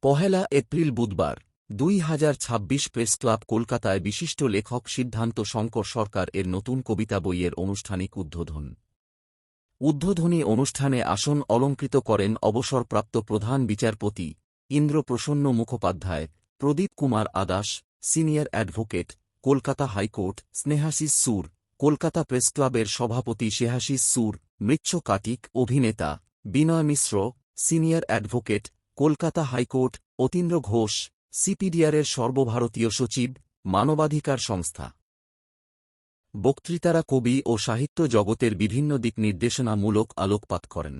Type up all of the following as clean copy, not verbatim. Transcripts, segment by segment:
পহেলা April বুধবার 2026 press club কলকাতায় বিশিষ্ট লেখক সিদ্ধান্ত শঙ্কর সরকার এর নতুন কবিতা বইয়ের আনুষ্ঠানিক উদ্বোধনী অনুষ্ঠানে আসন অলঙ্কৃত করেন অবসরপ্রাপ্ত প্রধান বিচারপতি Indraprasanna Mukhopadhyay, Pradip Kumar Adas, senior advocate, Kolkata high court, Snehashis Sur, Kolkata press ক্লাবের সভাপতি শেহাশিস সুর, মৃচ্ছ কাটিক, অভিনেতা Binay Mishra, senior advocate, Kolkata high court, Atindra Ghosh, সিপিডিআরের সর্বভারতীয় সচিব, মানবাধিকার সংস্থা। বক্তৃতারা কবি ও সাহিত্য জগতের বিভিন্ন দিক নির্দেশনামূলক আলোকপাত করেন।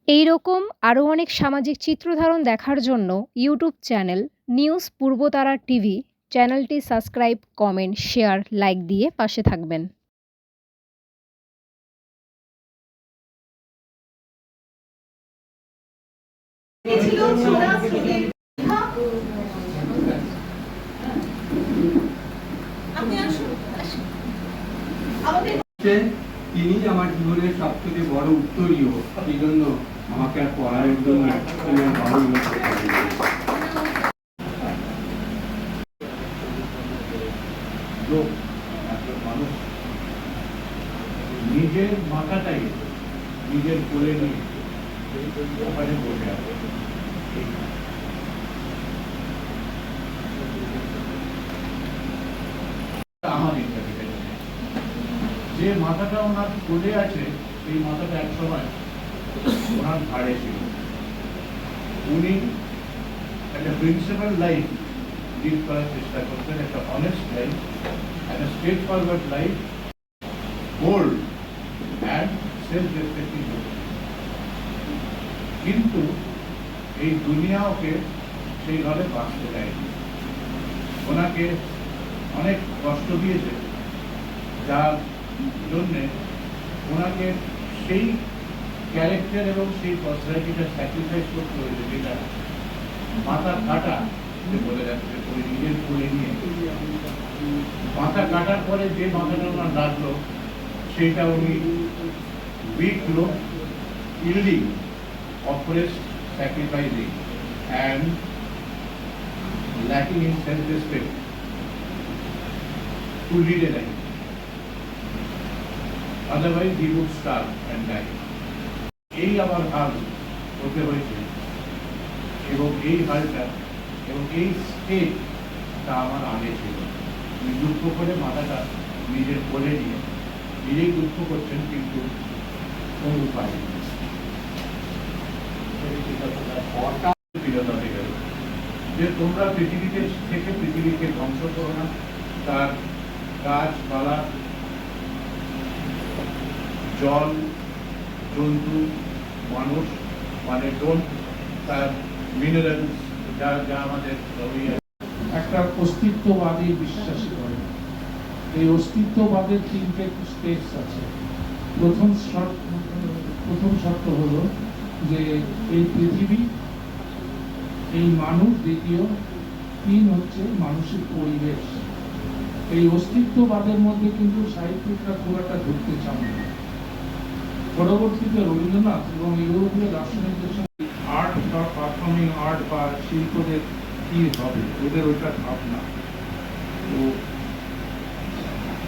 এই রকম আরও অনেক সামাজিক চিত্রধারণ দেখার জন্য YouTube channel news Purbatara TV চ্যানেলটি সাবস্ক্রাইব, কমেন্ট, শেয়ার, লাইক দিয়ে পাশে থাকবেন। তিনি আমার জীবনের সবথেকে বড় উত্তরীয়, এই জন্য আমাকে আর পড়ার জন্য মানুষ নিজের মাথাটাই নিজের কোলে নিয়ে ওখানে বসে আছে। আমার যে মাথাটা ওনার কোলে আছে, এই মাথাটা এক সময় ওনার ঘাড়ে ছিল। উনি একটা প্রিন্সিপাল লাইফ লিড করার চেষ্টা করতেন, একটা অনেস্ট লাইফ, একটা straightforward life, bold and self respecting. কিন্তু এই দুনিয়া ওকে সেইভাবে বাঁচতে দেয়নি। ওনাকে অনেক কষ্ট দিয়েছে, যার জন্যে ওনাকে সেই ক্যারেক্টার এবং সেই পার্সোনালিটিটা স্যাক্রিফাইস করতে হয়েছে, যেটা মাথা কাটা বলে যাচ্ছে। ওই নিজের কোলে নিয়ে মাথা কাটার পরে যে মাথাটা ওনার লাগলো, সেইটা উনি উইক লোক, yielding, oppressed, sacrificing and lacking in self-respect to lead a life. Otherwise he would starve and die. এই আমার হাল হতে হয়েছে, এবং এই হালটা এবং এই স্টেটটা আমার আগে ছিল। উনি দুঃখ করে মাথাটা নিজের কোলে নিয়ে নিজেই দুঃখ করছেন, কিন্তু কোন উপায় নেই। যে তোমরা পৃথিবীতে থেকে পৃথিবীকে ধ্বংস করো না, তার গাছপালা, জল, জন্তু, মানুষ, মানে ডোন্ট তার মিনারেলস, যা যা আমাদের একটা অস্তিত্ববাদী বিশ্বাসী করে। এই অস্তিত্ববাদের তিনটে স্টেজ আছে। প্রথম শর্ত হলো যে এই পৃথিবী, এই মানুষ, দ্বিতীয়, তিন হচ্ছে মানুষের পরিবেশ। এই অস্তিত্ববাদের মধ্যে কিন্তু সাহিত্যিকরা খুব একটা ঢুকতে চান না। পরবর্তীতে রবীন্দ্রনাথ এবং ইউরোপীয় দার্শনিকদের সঙ্গে আর্ট বা পারফর্মিং আর্ট বা শিল্পদের কি হবে, ওদের ওইটা ভাবনা। তো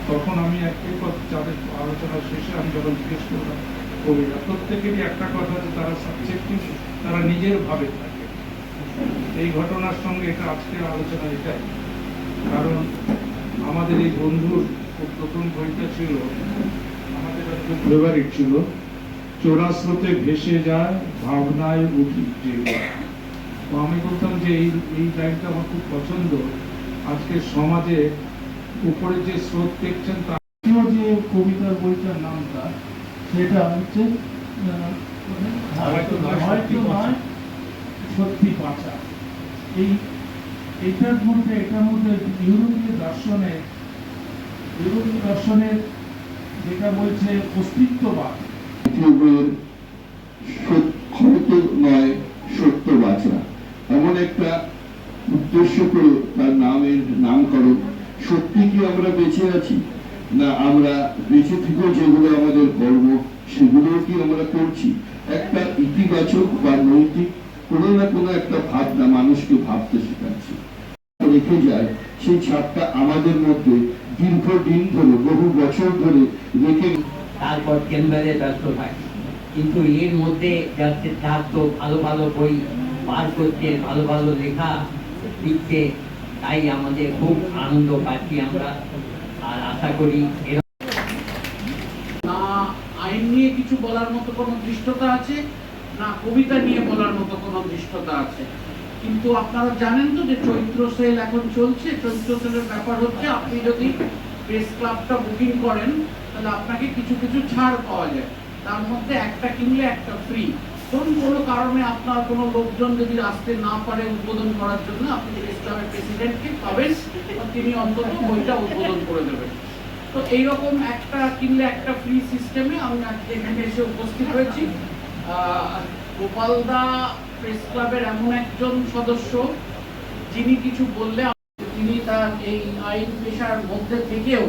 তখন আমি একটাই কথা, যাদের আলোচনা শেষে আমি যখন জিজ্ঞেস করলাম কবিরা, প্রত্যেকেরই একটা কথা যে তারা সাবজেক্টিভ, তারা নিজের ভাবে থাকে। এই ঘটনার সঙ্গে এটা আজকের আলোচনা এটাই, কারণ আমাদের এই বন্ধুর প্রথম বইটা ছিল, আমাদের একটা ফেভারিট ছিল, চোরা স্রোতে ভেসে যায় ভাবনায় উঠি যে। তো আমি বলতাম যে এই লাইনটা আমার খুব পছন্দ। আজকের সমাজে উপরে যে স্রোত দেখছেন, তার যে কবিতার বইটার নামটা, সেটা হচ্ছে সত্যি বাঁচা। এটার মধ্যে ইউরোপীয় দর্শনের যেটা বলছে অস্তিত্ববাদ, নয় সত্য বাঁচা, এমন একটা উদ্দেশ্য করে তার নামকরণ। সত্যি কি আমরা বেঁচে আছি, না আমরা বেঁচে থেকেও যেগুলো আমাদের কর্ম, সেগুলো কি আমরা করছি? একটা ইতিবাচক বা নৈতিক কোনো না কোনো একটা ভাবনা মানুষকে ভাবতে শেখাচ্ছে, রেখে যায় সেই ছাপটা আমাদের মধ্যে দীর্ঘদিন ধরে, বহু বছর ধরে রেখে। তারপর চেম্বারে ব্যস্ত থাকি, কিন্তু এর মধ্যে যাচ্ছে তার তো ভালো ভালো বই পার করছে, ভালো ভালো লেখা লিখছে, তাই আমাদের খুব আনন্দ পাচ্ছি আমরা। আর আশা করি না আইন নিয়ে কিছু বলার মতো কোনো দৃষ্টতা আছে, না কবিতা নিয়ে বলার মতো কোনো দৃষ্টতা আছে। কিন্তু আপনারা জানেন তো যে চৈত্র সেল এখন চলছে। চৈত্র সেলের ব্যাপার হচ্ছে, আপনি যদি প্রেস ক্লাবটা বুকিং করেন তাহলে আপনাকে কিছু কিছু ছাড় পাওয়া যায়, তার মধ্যে একটা কিনলে একটা ফ্রি। ধরুন কোনো কারণে আপনার কোনো লোকজন যদি আসতে না পারে উদ্বোধন করার জন্য, আপনি প্রেস ক্লাবের প্রেসিডেন্টকে পাবেন, তিনি অন্তত বইটা উদ্বোধন করে দেবেন। তো এইরকম একটা কিনলে একটা ফ্রি সিস্টেমে আমি আজকে এখানে এসে উপস্থিত হয়েছি। গোপালদা প্রেস ক্লাবের এমন একজন সদস্য যিনি কিছু বললে তিনি তার এই আইন পেশার মধ্যে থেকেও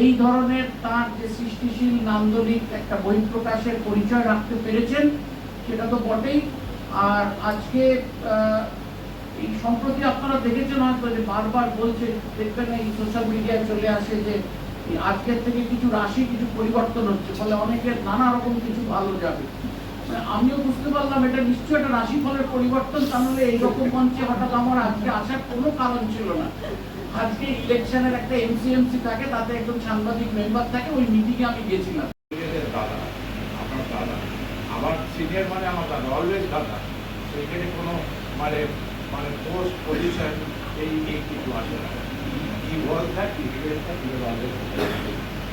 এই ধরনের তার যে সৃষ্টিশীল নান্দনিক একটা বই প্রকাশের পরিচয় রাখতে পেরেছেন, সেটা তো বটেই। আর আজকে এই সম্প্রতি আপনারা দেখেছেন হয়তো যে বারবার বলছে, দেখবেন এই সোশ্যাল মিডিয়ায় চলে আসে যে আজকের থেকে কিছু রাশি কিছু পরিবর্তন হচ্ছে, ফলে অনেকের নানা রকম কিছু ভালো যাবে। আমিও বুঝতে পারলাম এটা নিশ্চয়ই একটা রাশিফলের পরিবর্তন, তাহলে এইরকম মঞ্চে হঠাৎ আমার আজকে আসার কোনো কারণ ছিল না। আজকে ইলেকশনের একটা এমসিএমসি থাকে, তাতে একজন সাংবাদিক মেম্বার থাকে, ওই মিটিংয়ে আমি গেছিলাম। দাদা, আমার দাদা, আমার সিনিয়র মানে আমার দাদা, অলওয়েজ দাদা। সেখানে কোনো মানে মানে পোস্ট পজিশন এই কিছু আসে না। কি was that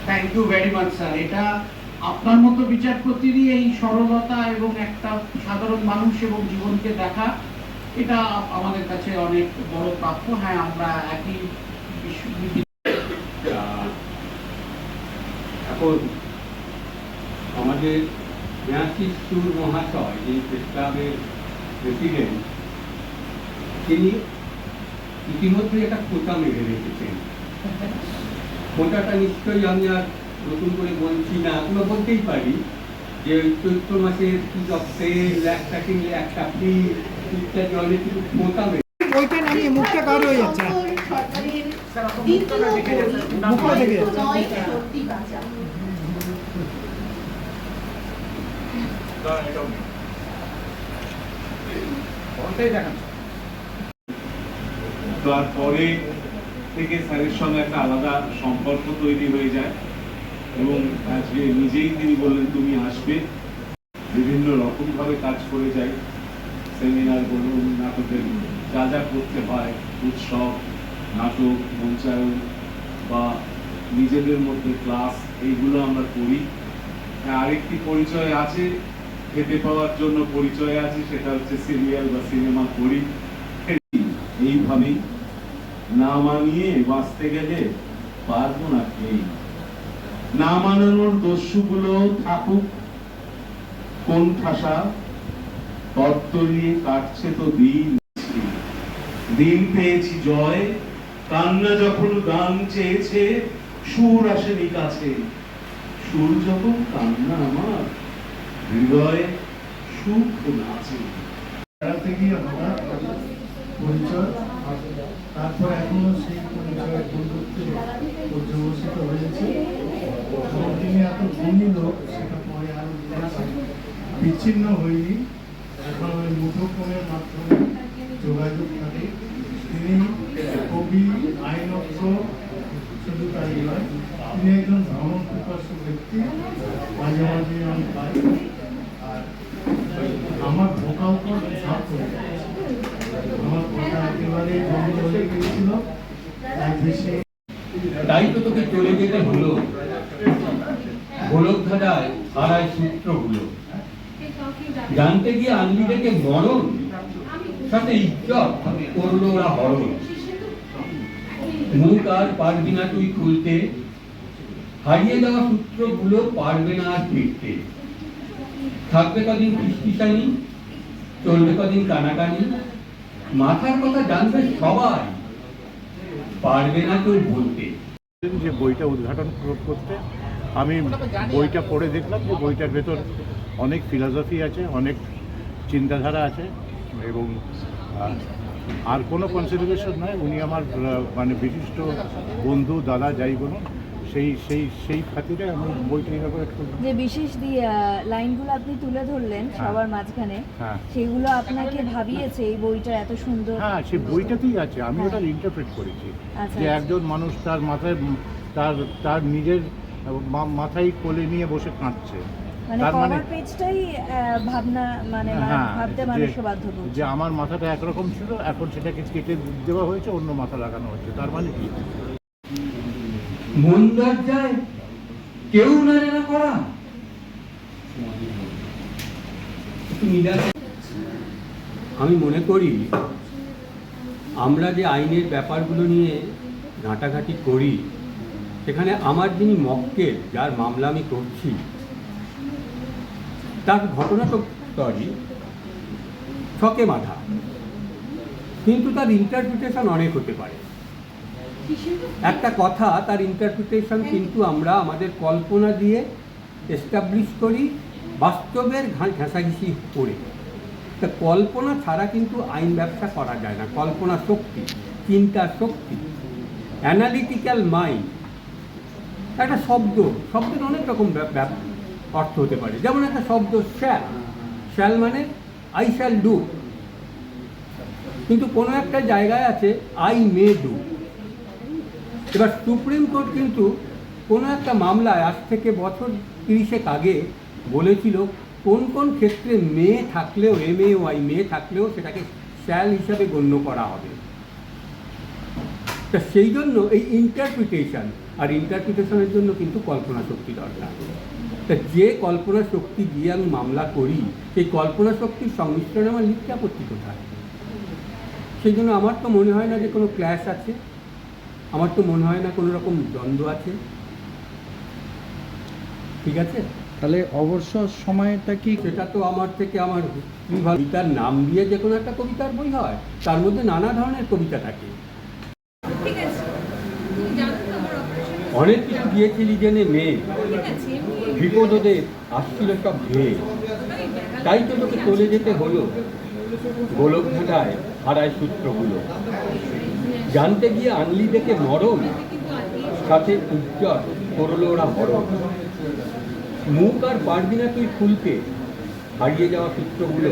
thank you very much sir. এটা আপনার মতো বিচারপতিরই এই সরলতা এবং একটা সাধারণ মানুষ এবং জীবনকে দেখা, এটা আমাদের কাছে অনেক বড় প্রাপ্য। হ্যাঁ, আমরা একই এখন আমাদের দেয়াশিস সুর মহাশয়, যিনি প্রেস ক্লাবের প্রেসিডেন্ট, তিনি ইতিমধ্যে একটা খোঁটা মেরে রেখেছেন। খোঁটাটা নিশ্চয়ই আমি আর নতুন করে বলছি না, আমরা বলতেই পারি যে চৈত্র মাসের কি সেল, একটা কিনলে একটা ফ্রি ইত্যাদি অনেক কিছু খোঁটা মেরে। ওইটা নামিয়ে মুখটা কার হয়ে যাচ্ছে, মুখটা দেখে যাচ্ছে। তারপরে থেকে স্যারের সঙ্গে একটা আলাদা সম্পর্ক তৈরি হয়ে যায় এবং আজকে নিজেই তিনি বললেন তুমি আসবে। বিভিন্ন রকম ভাবে কাজ করে যাই, সেমিনার বলুন, নাটকের যা যা করতে হয়, উৎসব, নাটক, মঞ্চায়ন বা নিজেদের মধ্যে ক্লাস, এইগুলো আমরা করি। আরেকটি পরিচয় আছে, খেতে পাওয়ার জন্য পরিচয় আছে, সেটা হচ্ছে সিরিয়াল বা সিনেমা করি। এইভাবেই না মানিয়ে বাঁচতে গেলে পারবো না। কেই না মানানোর দস্যুগুলো থাকুক কোন ঠাসা, তত্তরিয়ে কাটছে তো দিন। দিন পেয়েছি জয়, কান্না যখন গান চেয়েছে, সুর আসেনি কাছে। সুর যখন কান্না আমার হৃদয়ে সুখ নাচে। থেকে আমরা পরিচয়, তারপর এখনো সেই পরিচয়ের বন্ধুত্বে পর্যবসিত হয়েছে এবং তিনি এত গুণী লোক, সেটা পরে আরো বিচ্ছিন্ন হয়নি। এখন ওই মুঠোফোনের মাধ্যমে যোগাযোগ থাকে। তিনি কবি, আইনজ্ঞ, শুধু তাই নয়, তিনি একজন ভ্রমণ পিপাসু ব্যক্তি। মাঝে মাঝে আমি পাই, আর আমার ভোকাল কর ঝাঁপ হয়ে যায়, আমার কথা একেবারে বন্ধ হয়ে গিয়েছিল। তাই বেশি তাই তো তোকে চলে যেতে হলো, গোলক ধাঁধায় হারায় সূত্রগুলো। জানতে গিয়ে আনলি ডেকে মরণ, সাথে ইজ্জত করলো ওরা হরণ। মুখ আর পারবি না তুই খুলতে, হারিয়ে যাওয়া সূত্রগুলো পারবে না আর ফিরতে। থাকবে কদিন ফিসফিসানি, চলবে কদিন কানাকানি, মাথার কথা জানবে সবাই, পারবে না তোর বলতে। যে বইটা উদ্ঘাটন করতে আমি বইটা পড়ে দেখলাম যে বইটার ভেতর অনেক ফিলসফি আছে, অনেক চিন্তাধারা আছে, এবং আর কোনো কনসিডারেশন নয়, উনি আমার মানে বিশিষ্ট বন্ধু, দাদা, যাই বলুন, সেই খাতিরে আমি বইটা ইনোগ্রেট করলাম। যে বিশেষ লাইনগুলো আপনি তুলে ধরলেন সবার মাঝখানে, হ্যাঁ, সেগুলো আপনাকে ভাবিয়েছে এই বইটা এত সুন্দর? হ্যাঁ, সে বইটাতেই আছে, আমি ওটা ইন্টারপ্রেট করেছি আচ্ছা, যে আচ্ছা। একজন মানুষ তার মাথায় তার নিজের মাথায় কোলে নিয়ে বসে কাঁদছে, মানে তার মানে কভার পেজটাই ভাবনা মানে হ্যাঁ, ভাবতে মানুষকে বাধ্য করছে। যে আমার মাথাটা একরকম ছিল, এখন সেটাকে কেটে দেওয়া হয়েছে, অন্য মাথা লাগানো হচ্ছে। তার মানে কি? মন দরজায় কেউ নাড়ে না করা। আমি মনে করি আমরা যে আইনের ব্যাপারগুলো নিয়ে ঘাঁটাঘাঁটি করি, সেখানে আমার যিনি মক্কেল, যার মামলা আমি করছি, তার ঘটনা তো ছকে বাঁধা, কিন্তু তার ইন্টারপ্রিটেশন অনেক হতে পারে। একটা কথা, তার ইন্টারপ্রিটেশন কিন্তু আমরা আমাদের কল্পনা দিয়ে এস্টাবলিশ করি, বাস্তবের ঘেঁষাঘেঁষি করে। তা কল্পনা ছাড়া কিন্তু আইন ব্যবসা করা যায় না। কল্পনা শক্তি, চিন্তা শক্তি, অ্যানালিটিক্যাল মাইন্ড। একটা শব্দের অনেক রকম অর্থ হতে পারে। যেমন একটা শব্দ শ্যাল মানে আই শ্যাল ডু, কিন্তু কোনো একটা জায়গায় আছে আই মে ডু। এবার সুপ্রিম কোর্ট কিন্তু কোনো একটা মামলায় আজ থেকে বছর 30 আগে বলেছিল কোন কোন ক্ষেত্রে মে থাকলেও, MAY মে থাকলেও সেটাকে শ্যাল হিসাবে গণ্য করা হবে। তা সেই জন্য এই ইন্টারপ্রিটেশন, আর ইন্টারপ্রিটেশনের জন্য কিন্তু কল্পনা শক্তি দরকার। তা যে কল্পনা শক্তি দিয়ে আমি মামলা করি, সেই কল্পনা শক্তির সংমিশ্রণে আমার লিখতে আপত্তি কোথায়? সেই জন্য আমার তো মনে হয় না যে কোনো ক্ল্যাশ আছে, আমার তো মনে হয় না কোনো রকম দ্বন্দ্ব আছে। ঠিক আছে, তাহলে অবসর সময়টা কি? সেটা তো আমার থেকে আমার কবিতার নাম দিয়ে যে কোনো একটা কবিতার বই হয়, তার মধ্যে নানা ধরনের কবিতা থাকে। অনেক কিছু দিয়েছিলি জেনে মেয়ে, বিপদ ওদের আসছিল সব ধেয়ে, তাই তো তোকে চলে যেতে হলো, গোলক ঘাটায় হারায় সূত্রগুলো। জানতে গিয়ে আনলি দেখে মরণ, সাথে উজ্জ্বল করলো ওরা মরণ। মুখ আর পারবি না তুই খুলতে, হারিয়ে যাওয়া সূত্রগুলো